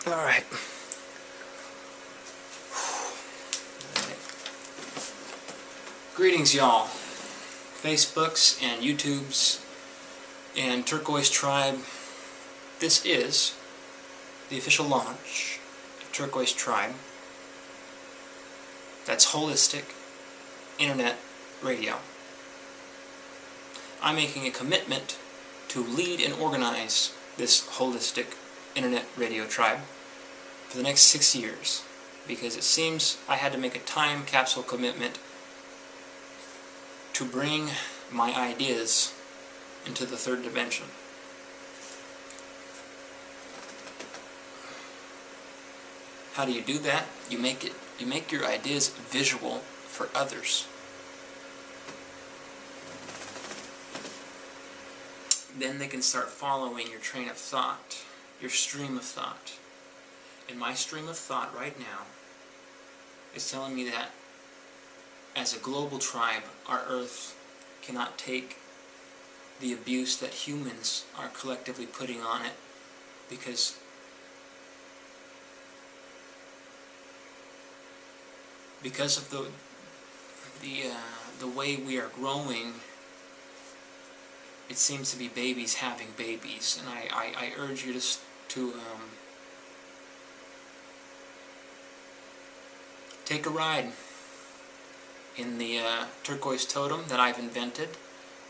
Alright. Greetings, y'all. Facebooks and YouTubes and Turquoise Tribe. This is the official launch of Turquoise Tribe. That's holistic internet radio. I'm making a commitment to lead and organize this holistic internet radio tribe for the next 6 years, because it seems I had to make a time capsule commitment to bring my ideas into the third dimension. How do you do that? You make your ideas visual for others. Then they can start following your train of thought, your stream of thought. And my stream of thought right now is telling me that as a global tribe, our Earth cannot take the abuse that humans are collectively putting on it, because of the way we are growing. It seems to be babies having babies, and I urge you to take a ride in the Turquoise Totem that I've invented,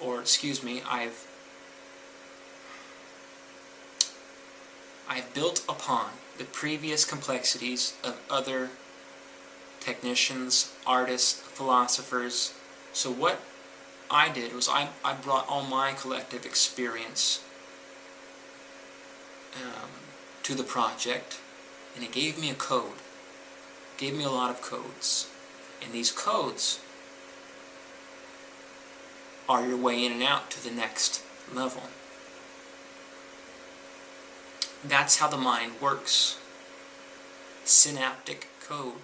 or excuse me, I've built upon the previous complexities of other technicians, artists, philosophers. So what I did was I brought all my collective experience to the project, and it gave me a code. It gave me a lot of codes. And these codes are your way in and out to the next level. That's how the mind works. Synaptic code.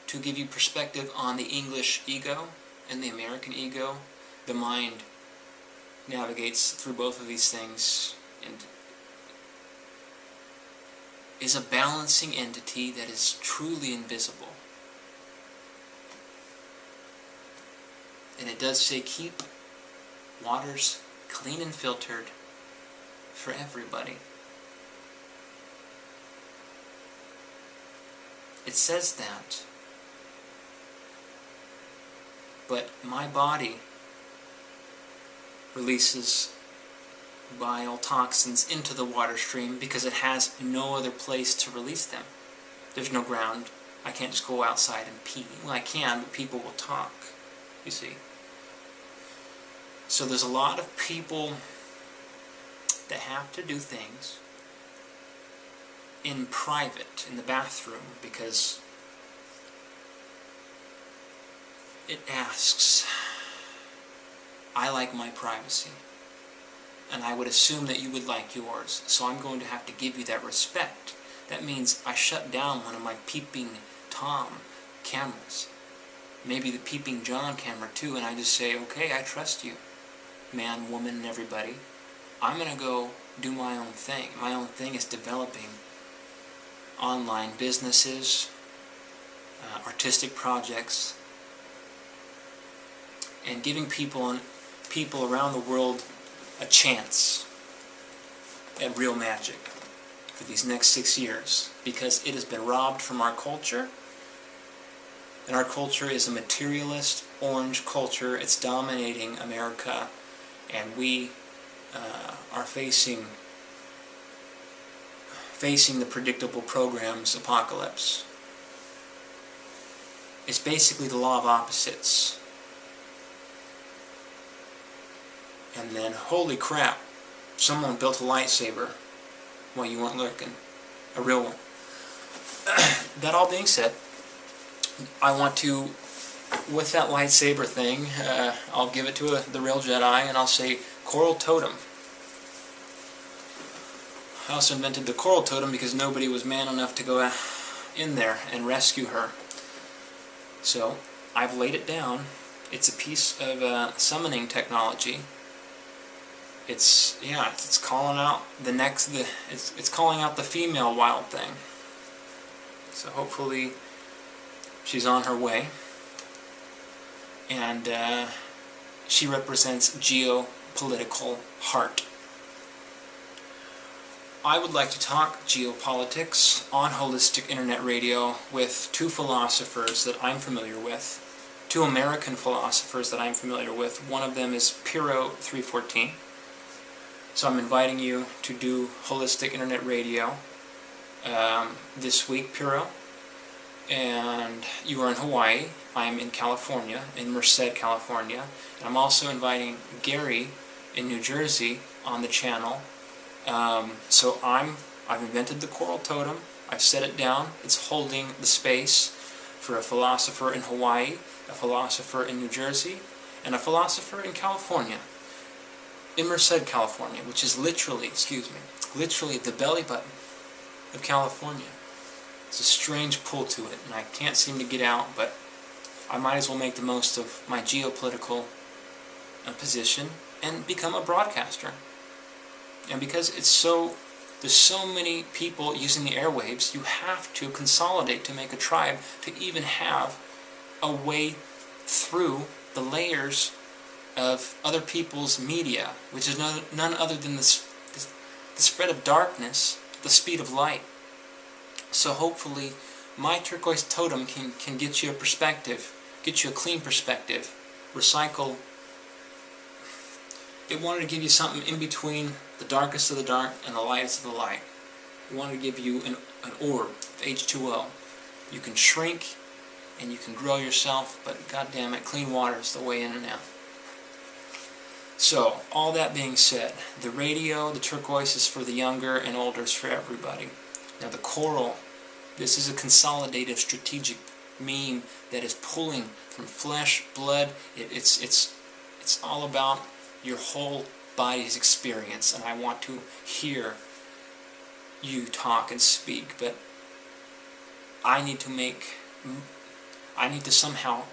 To give you perspective on the English ego and the American ego, the mind navigates through both of these things and is a balancing entity that is truly invisible. And it does say keep waters clean and filtered for everybody. It says that. But my body releases biotoxins into the water stream because it has no other place to release them. There's no ground. I can't just go outside and pee. Well, I can, but people will talk, you see. So there's a lot of people that have to do things in private, in the bathroom, because it asks, I like my privacy, and I would assume that you would like yours, so I'm going to have to give you that respect. That means I shut down one of my peeping Tom cameras, maybe the peeping John camera too, and I just say, okay, I trust you, man, woman, and everybody. I'm going to go do my own thing. My own thing is developing online businesses, artistic projects, and giving people around the world a chance at real magic for these next 6 years, because it has been robbed from our culture, and our culture is a materialist orange culture. It's dominating America, and we are facing the predictable programs apocalypse. It's basically the law of opposites. And then, holy crap, someone built a lightsaber while you weren't looking. A real one. That all being said, I want to, with that lightsaber thing, I'll give it to the real Jedi, and I'll say, Coral Totem. I also invented the Coral Totem because nobody was man enough to go in there and rescue her. So, I've laid it down. It's a piece of summoning technology it's calling out it's calling out the female wild thing. So hopefully she's on her way, and she represents geopolitical heart. I would like to talk geopolitics on Holistic Internet Radio with two philosophers that I'm familiar with, two American philosophers that I'm familiar with. One of them is Piro 314. So I'm inviting you to do Holistic Internet Radio this week, Piro. And you are in Hawaii. I'm in California, in Merced, California. And I'm also inviting Gary in New Jersey on the channel. So I've invented the coral totem. I've set it down. It's holding the space for a philosopher in Hawaii, a philosopher in New Jersey, and a philosopher in California, in Merced, California, which is literally the belly button of California. It's a strange pull to it, and I can't seem to get out, but I might as well make the most of my geopolitical position and become a broadcaster. And because there's so many people using the airwaves, you have to consolidate to make a tribe to even have a way through the layers of other people's media, which is none other than the spread of darkness, the speed of light. So hopefully my turquoise totem can get you a perspective, get you a clean perspective, recycle. It wanted to give you something in between the darkest of the dark and the lightest of the light. It wanted to give you an orb of H2O. You can shrink and you can grow yourself, but goddamn it, clean water is the way in and out. So, all that being said, the radio, the turquoise is for the younger, and older is for everybody. Now the coral, this is a consolidative strategic meme that is pulling from flesh, blood. It's all about your whole body's experience, and I want to hear you talk and speak, but I need to somehow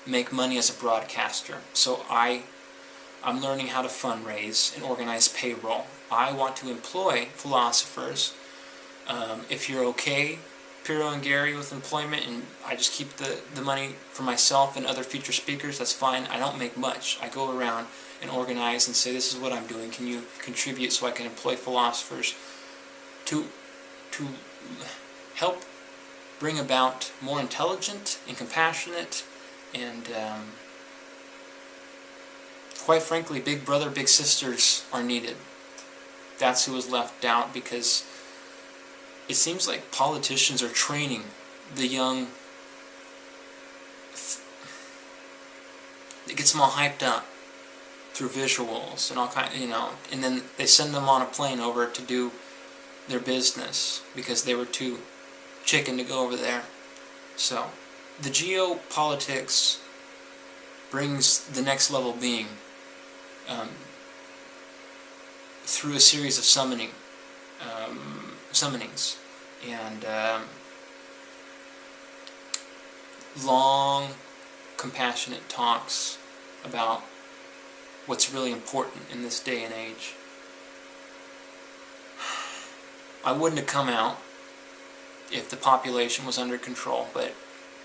make money as a broadcaster. So I'm learning how to fundraise and organize payroll. I want to employ philosophers. If you're okay, Piro and Gary, with employment, and I just keep the money for myself and other future speakers, that's fine. I don't make much. I go around and organize and say, this is what I'm doing. Can you contribute so I can employ philosophers to help bring about more intelligent and compassionate and quite frankly, big brother, big sisters are needed. That's who was left out, because it seems like politicians are training the young. It gets them all hyped up through visuals and all kind, and then they send them on a plane over to do their business because they were too chicken to go over there. So the geopolitics brings the next level being through a series of summonings and long, compassionate talks about what's really important in this day and age. I wouldn't have come out if the population was under control, but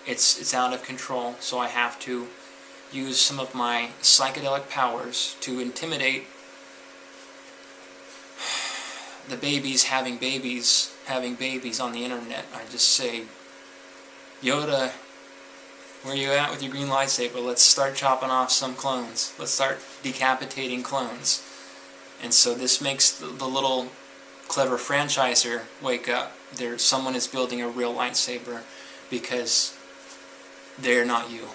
it's out of control, so I have to use some of my psychedelic powers to intimidate the babies having babies on the internet. I just say, Yoda, where you at with your green lightsaber? Let's start chopping off some clones. Let's start decapitating clones. And so this makes the little clever franchiser wake up. Someone is building a real lightsaber because they're not you.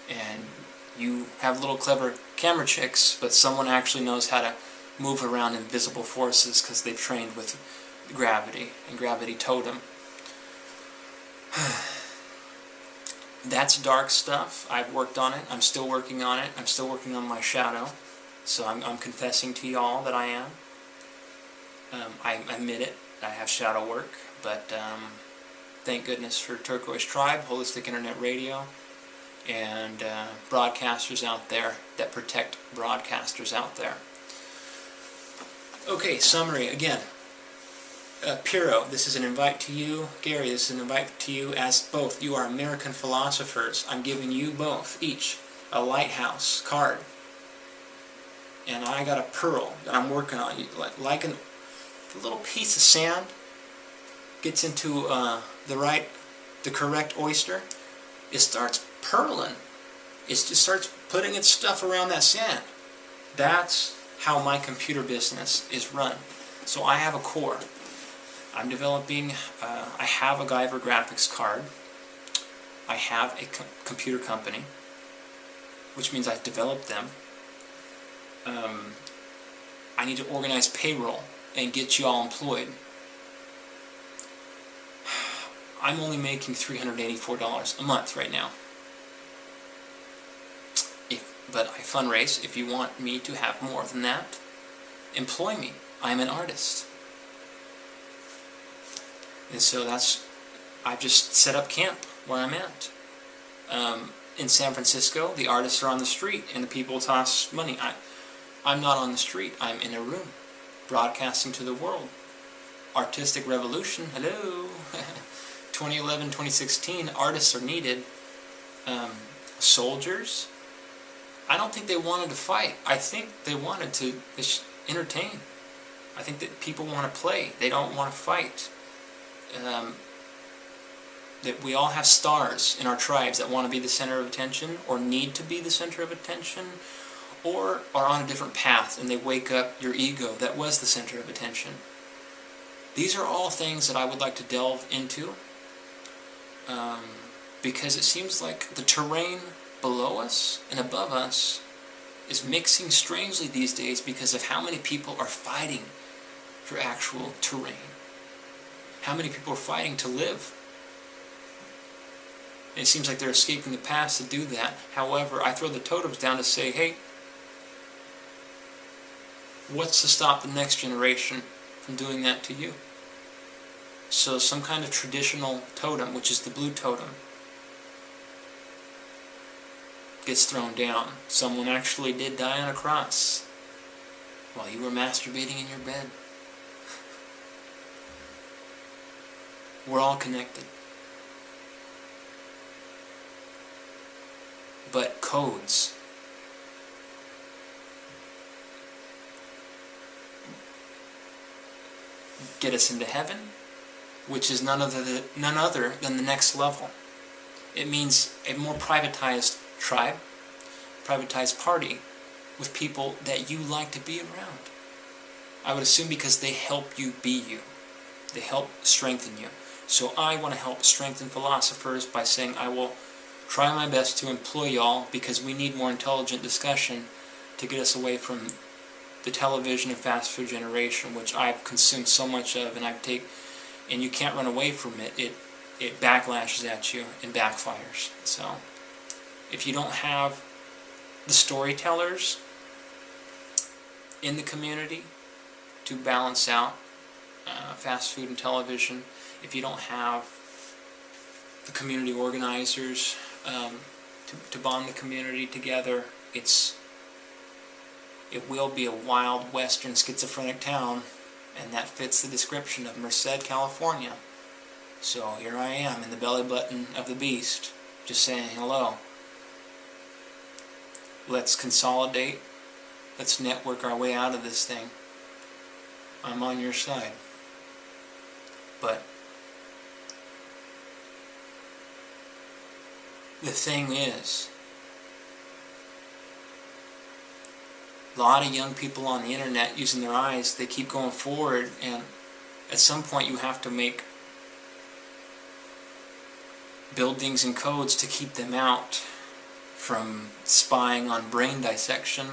And you have little clever camera chicks, but someone actually knows how to move around invisible forces because they've trained with gravity and gravity totem. That's dark stuff. I've worked on it. I'm still working on it. I'm still working on my shadow. So I'm confessing to y'all that I am. I admit it. I have shadow work. But thank goodness for Turquoise Tribe, Holistic Internet Radio, and broadcasters out there that protect broadcasters out there. Okay, summary again. Piro, this is an invite to you. Gary, this is an invite to you as both. You are American philosophers. I'm giving you both, each, a Lighthouse card. And I got a pearl that I'm working on. Like a little piece of sand gets into the correct oyster, it starts purling. It just starts putting its stuff around that sand. That's how my computer business is run. So I have a core. I'm developing, I have a Guyver graphics card. I have a computer company, which means I've developed them. I need to organize payroll and get you all employed. I'm only making $384 a month right now. But I fundraise. If you want me to have more than that, employ me. I'm an artist. And so I've just set up camp where I'm at. In San Francisco, the artists are on the street and the people toss money. I'm not on the street. I'm in a room, broadcasting to the world. Artistic revolution, hello. 2011, 2016, artists are needed. Soldiers, I don't think they wanted to fight. I think they wanted to entertain. I think that people want to play. They don't want to fight. That we all have stars in our tribes that want to be the center of attention, or need to be the center of attention, or are on a different path and they wake up your ego that was the center of attention. These are all things that I would like to delve into, because it seems like the terrain below us and above us is mixing strangely these days because of how many people are fighting for actual terrain. How many people are fighting to live. And it seems like they're escaping the past to do that. However, I throw the totems down to say, hey, what's to stop the next generation from doing that to you? So some kind of traditional totem, which is the blue totem, gets thrown down. Someone actually did die on a cross while you were masturbating in your bed. We're all connected. But codes get us into heaven, which is none other than the next level. It means a more privatized tribe, privatized party with people that you like to be around. I would assume because they help you be you. They help strengthen you. So I want to help strengthen philosophers by saying I will try my best to employ y'all, because we need more intelligent discussion to get us away from the television and fast food generation, which I've consumed so much of, and you can't run away from it. It backlashes at you and backfires. So if you don't have the storytellers in the community to balance out fast food and television, if you don't have the community organizers to bond the community together, it will be a wild western schizophrenic town, and that fits the description of Merced, California. So here I am in the belly button of the beast, just saying hello. Let's consolidate. Let's network our way out of this thing. I'm on your side. But the thing is, a lot of young people on the internet using their eyes, they keep going forward, and at some point you have to make buildings and codes to keep them out from spying on brain dissection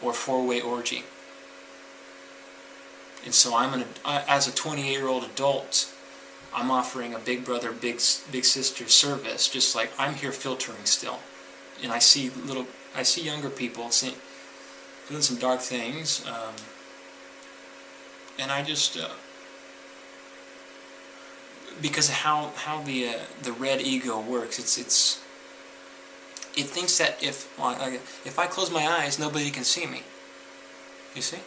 or four-way orgy. And so as a 28-year-old adult, I'm offering a big brother, big sister service, just like I'm here filtering still. And I see younger people doing some dark things, and I just because of how the red ego works, it thinks that if I close my eyes, nobody can see me. You see?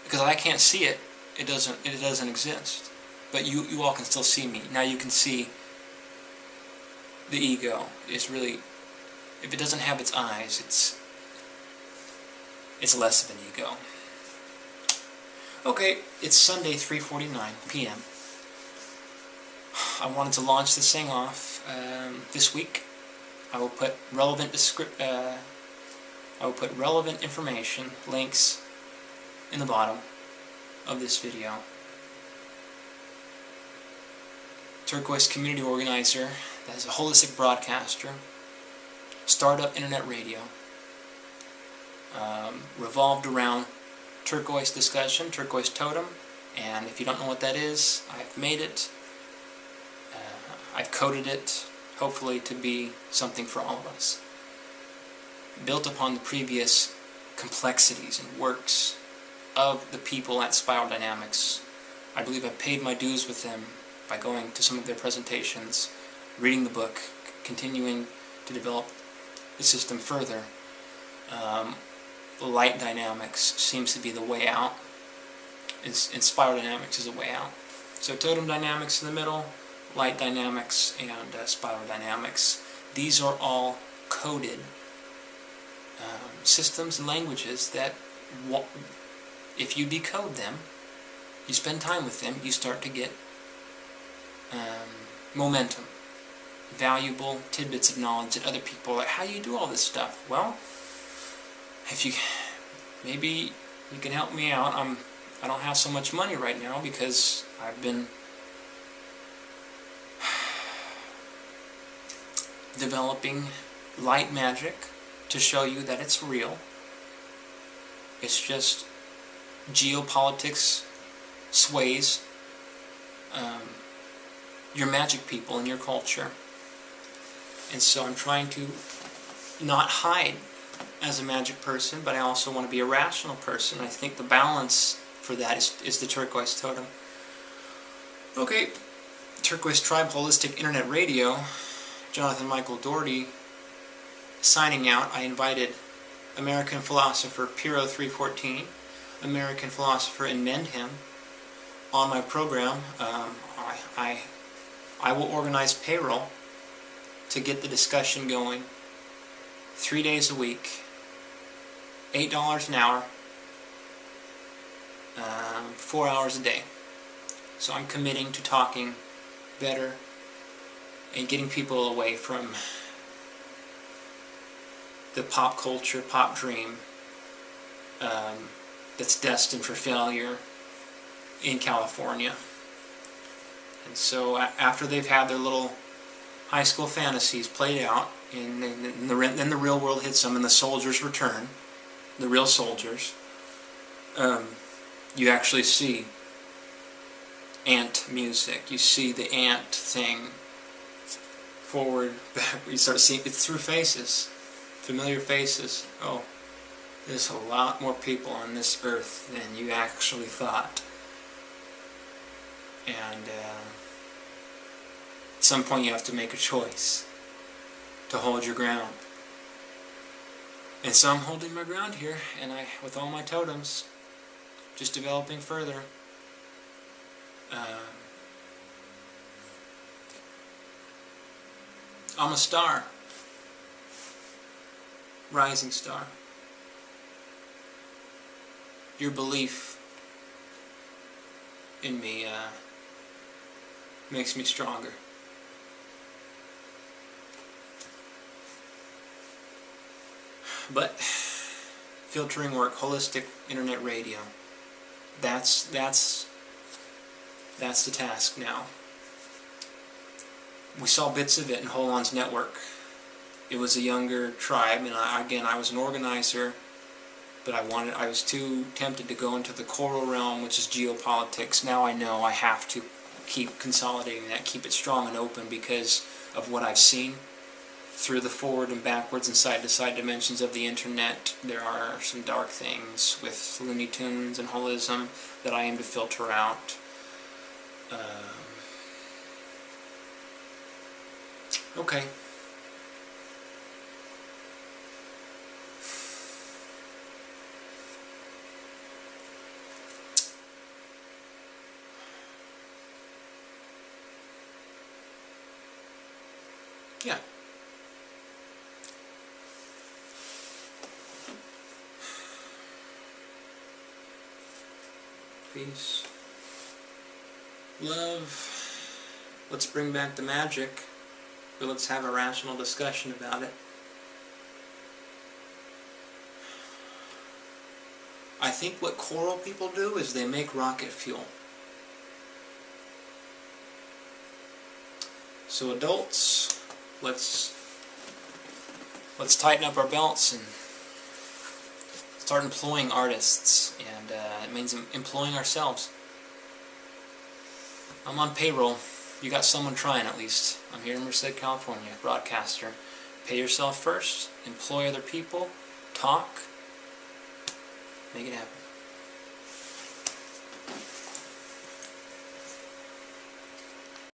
because I can't see it, it doesn't exist. But you all can still see me. Now you can see the ego is really, if it doesn't have its eyes, it's less of an ego. Okay, it's Sunday, 3:49 p.m. I wanted to launch this thing off this week. I will put relevant information, links, in the bottom of this video. Turquoise community organizer that is a holistic broadcaster, startup internet radio, revolved around turquoise discussion, Turquoise Totem, and if you don't know what that is, I've made it. I've coded it, hopefully to be something for all of us. Built upon the previous complexities and works of the people at Spiral Dynamics. I believe I've paid my dues with them by going to some of their presentations, reading the book, continuing to develop the system further. Light dynamics seems to be the way out, and Spiral Dynamics is a way out. So Totem Dynamics in the middle, Light Dynamics, and Spiral Dynamics. These are all coded systems and languages that, if you decode them, you spend time with them, you start to get momentum, valuable tidbits of knowledge that other people are like, how do you do all this stuff? Well, if you, maybe you can help me out. I don't have so much money right now because I've been developing light magic to show you that it's real. It's just geopolitics sways your magic people and your culture. And so I'm trying to not hide as a magic person, but I also want to be a rational person. I think the balance for that is the Turquoise Totem. Okay, Turquoise Tribe Holistic Internet Radio, Jonathan Michael Doherty signing out. I invited American philosopher Piro 314, American philosopher and Mendham on my program. I will organize payroll to get the discussion going 3 days a week, $8 an hour, 4 hours a day. So I'm committing to talking better and getting people away from the pop culture, pop dream that's destined for failure in California. And so after they've had their little high school fantasies played out, and then the real world hits them and the soldiers return, the real soldiers, you actually see ant music. You see the ant thing forward, back. You start seeing it through faces, familiar faces. Oh, there's a lot more people on this earth than you actually thought. And at some point you have to make a choice to hold your ground. And so I'm holding my ground here, and with all my totems, just developing further. I'm a star, rising star. Your belief in me makes me stronger. But filtering work, holistic internet radio, that's the task now. We saw bits of it in Holon's network. It was a younger tribe, and I was an organizer, but I was too tempted to go into the choral realm, which is geopolitics. Now I know I have to keep consolidating that, keep it strong and open, because of what I've seen through the forward and backwards and side-to-side dimensions of the internet. There are some dark things with Looney Tunes and Holism that I aim to filter out. Okay. Yeah. Peace. Love. Let's bring back the magic, but let's have a rational discussion about it. I think what coral people do is they make rocket fuel. So adults, let's tighten up our belts and start employing artists, and it means employing ourselves. I'm on payroll. You got someone trying at least. I'm here in Merced, California, broadcaster. Pay yourself first, employ other people, talk, make it happen.